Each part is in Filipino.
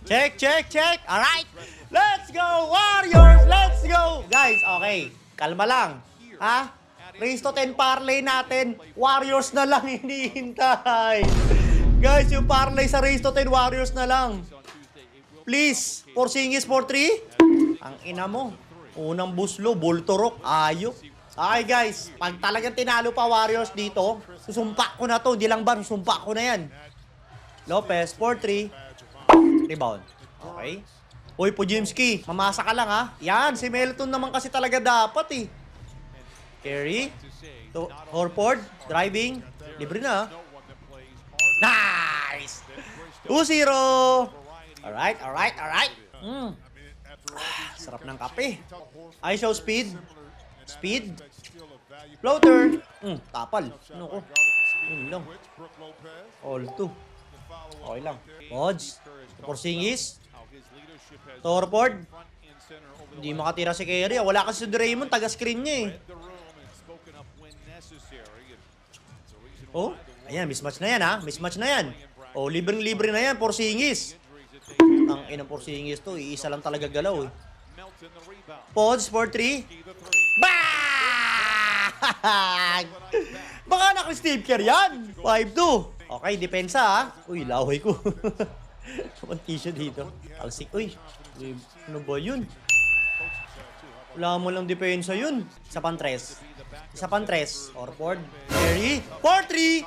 Check, check, check. Alright. Let's go, Warriors. Let's go. Guys, okay. Kalma lang. Ha? Raise to 10 parlay natin. Warriors na lang hinihintay. Guys, yung parlay sa Raise to 10 Warriors na lang. Please. Porzingis for 3. Ang ina mo. Unang buslo. Bultorok. Ayok. Okay guys, pag talagang tinalo pa Warriors dito, susumpa ko na to. Di lang ba, susumpa ko na yan. Lopez, 4-3. Rebound. Okay. Uy, Pujimski, mamasa ka lang ha. Yan, si Melton naman kasi talaga dapat eh. Carry. Horford, driving. Libre na. Nice! 2-0. Alright, alright, alright. Sarap ng kape. I show speed. Speed. Floater. Tapal. Ano ko? Yun lang. All 2. Okay lang. Mods. Porzingis. Horford. Hindi makatira si Kerry. Wala kasi si Draymond. Taga-screen niya eh. Oh. Ayan, mismatch na yan ha. Mismatch na yan. Oh, libreng-libre na yan. Porzingis. Ang inang Porzingis to. Iisa lang talaga galaw eh. Pods, 4-3. Bang! Baka naka-Steve Kerr yan. 5-2. Okay, depensa ha. Uy, laway ko. Ang tissue dito. Alsik, uy. Ano ba yun? Wala mo lang depensa yun. Isa pang tres. Isa pang tres. Horford. Kerry. 4-3.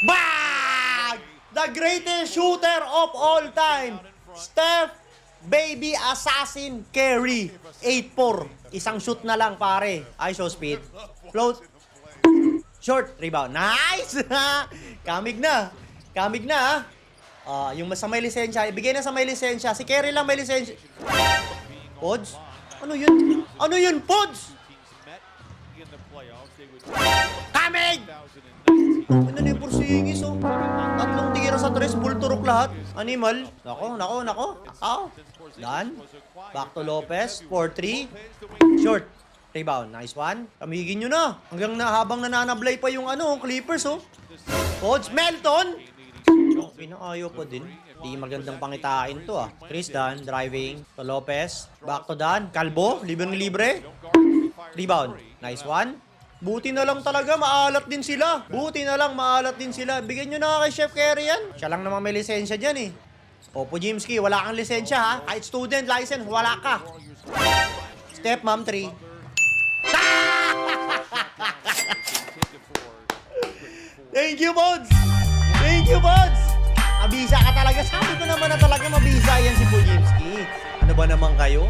Bang! The greatest shooter of all time. Steph Baby Assassin Curry. 8-4. Isang shoot na lang pare. ISO speed. Float. Short. Rebound. Nice! Kamig na. Kamig na yung sa may lisensya. Ibigay na sa may lisensya. Si Curry lang may lisensya. Pods? Ano yun? Ano yun, Pods? Kamig! Ano na yung Porzingis oh. Tatlong tira sa tres, bulturok lahat. Animal. Nako, nako, nako. Nakaw. Done. Back to Lopez. 4-3. Short. Rebound. Nice one. Kamigin nyo na. Hanggang habang nananablay pa yung Clippers oh. Pods. Melton. Pinaayo ko din. Di magandang pangitain to ah. Chris Dan. Driving. To Lopez. Back to Dan. Calbo. Libre-libre. Rebound. Nice one. Buti na lang talaga, maalat din sila. Buti na lang, maalat din sila. Bigyan nyo na kay Chef Kerry yan. Siya lang naman may lisensya dyan eh. O, Pujimski, wala kang lisensya ha. Kahit student license, wala ka. Step, ma'am, 3. Thank you, Bods! Thank you, Bods! Mabisa ka talaga. Sabi ko naman na talaga mabisa yan si Pujimski. Ano ba naman kayo?